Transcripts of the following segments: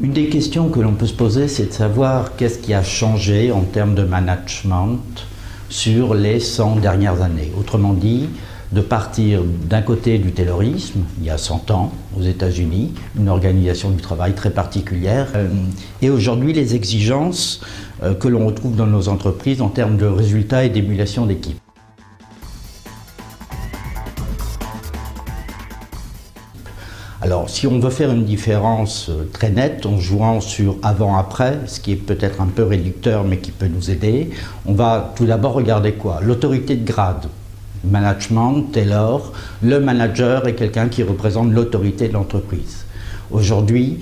Une des questions que l'on peut se poser, c'est de savoir qu'est-ce qui a changé en termes de management sur les 100 dernières années. Autrement dit, de partir d'un côté du taylorisme, il y a 100 ans, aux États-Unis, une organisation du travail très particulière, et aujourd'hui les exigences que l'on retrouve dans nos entreprises en termes de résultats et d'émulation d'équipe. Alors, si on veut faire une différence très nette en jouant sur avant-après, ce qui est peut-être un peu réducteur mais qui peut nous aider, on va tout d'abord regarder quoi? L'autorité de grade. Management, Taylor, le manager est quelqu'un qui représente l'autorité de l'entreprise. Aujourd'hui,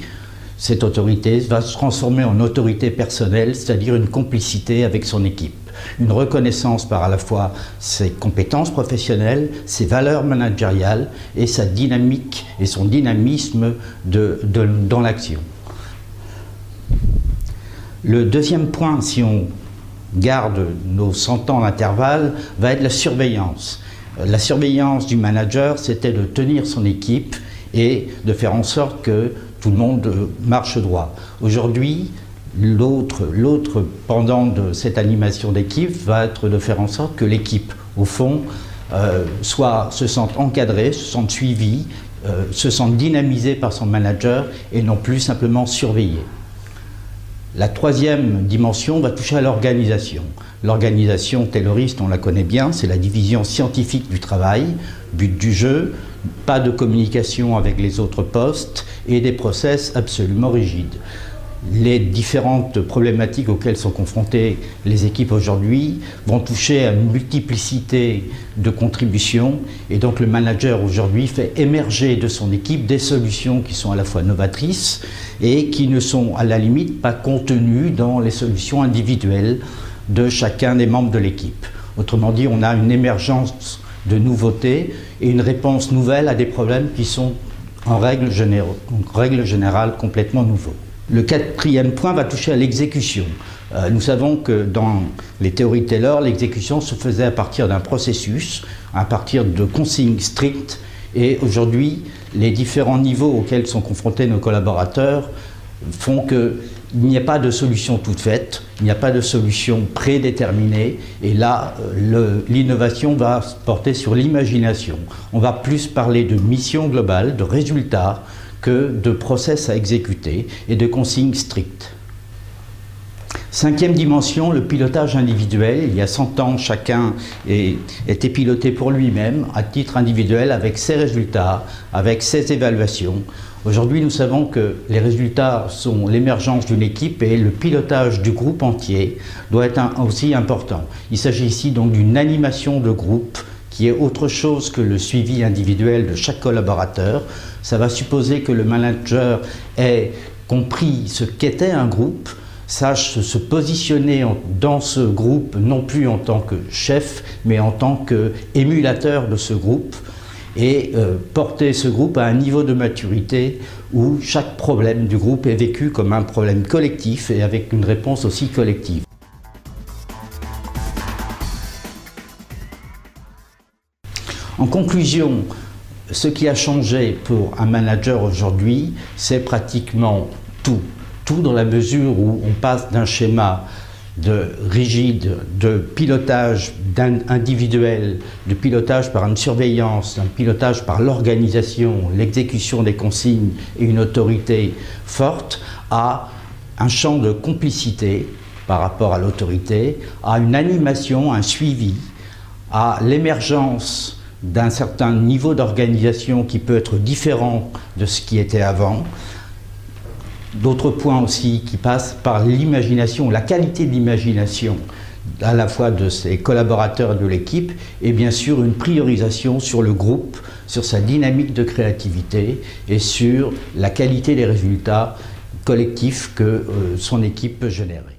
cette autorité va se transformer en autorité personnelle, c'est-à-dire une complicité avec son équipe. Une reconnaissance par à la fois ses compétences professionnelles, ses valeurs managériales et sa dynamique et son dynamisme dans l'action. Le deuxième point, si on garde nos 100 ans d'intervalle, va être la surveillance. La surveillance du manager, c'était de tenir son équipe et de faire en sorte que tout le monde marche droit. Aujourd'hui, l'autre pendant de cette animation d'équipe va être de faire en sorte que l'équipe, au fond, se sente encadrée, se sente suivie, se sente dynamisée par son manager et non plus simplement surveillée. La troisième dimension va toucher à l'organisation. L'organisation tayloriste, on la connaît bien, c'est la division scientifique du travail, but du jeu, pas de communication avec les autres postes et des process absolument rigides. Les différentes problématiques auxquelles sont confrontées les équipes aujourd'hui vont toucher à une multiplicité de contributions et donc le manager aujourd'hui fait émerger de son équipe des solutions qui sont à la fois novatrices et qui ne sont à la limite pas contenues dans les solutions individuelles de chacun des membres de l'équipe. Autrement dit, on a une émergence de nouveautés et une réponse nouvelle à des problèmes qui sont en règle générale complètement nouveaux. Le quatrième point va toucher à l'exécution. Nous savons que dans les théories Taylor, l'exécution se faisait à partir d'un processus, à partir de consignes strictes, et aujourd'hui, les différents niveaux auxquels sont confrontés nos collaborateurs font qu'il n'y a pas de solution toute faite, il n'y a pas de solution prédéterminée, et là, l'innovation va se porter sur l'imagination. On va plus parler de mission globale, de résultats, que de process à exécuter et de consignes strictes. Cinquième dimension, le pilotage individuel. Il y a 100 ans, chacun était piloté pour lui-même, à titre individuel, avec ses résultats, avec ses évaluations. Aujourd'hui, nous savons que les résultats sont l'émergence d'une équipe et le pilotage du groupe entier doit être aussi important. Il s'agit ici donc d'une animation de groupe qui est autre chose que le suivi individuel de chaque collaborateur. Ça va supposer que le manager ait compris ce qu'était un groupe, sache se positionner dans ce groupe, non plus en tant que chef, mais en tant qu'émulateur de ce groupe, et porter ce groupe à un niveau de maturité où chaque problème du groupe est vécu comme un problème collectif et avec une réponse aussi collective. En conclusion, ce qui a changé pour un manager aujourd'hui, c'est pratiquement tout. Tout dans la mesure où on passe d'un schéma rigide de pilotage individuel, de pilotage par une surveillance, un pilotage par l'organisation, l'exécution des consignes et une autorité forte, à un champ de complicité par rapport à l'autorité, à une animation, un suivi, à l'émergence d'un certain niveau d'organisation qui peut être différent de ce qui était avant. D'autres points aussi qui passent par l'imagination, la qualité de l'imagination à la fois de ses collaborateurs et de l'équipe, et bien sûr une priorisation sur le groupe, sur sa dynamique de créativité et sur la qualité des résultats collectifs que son équipe peut générer.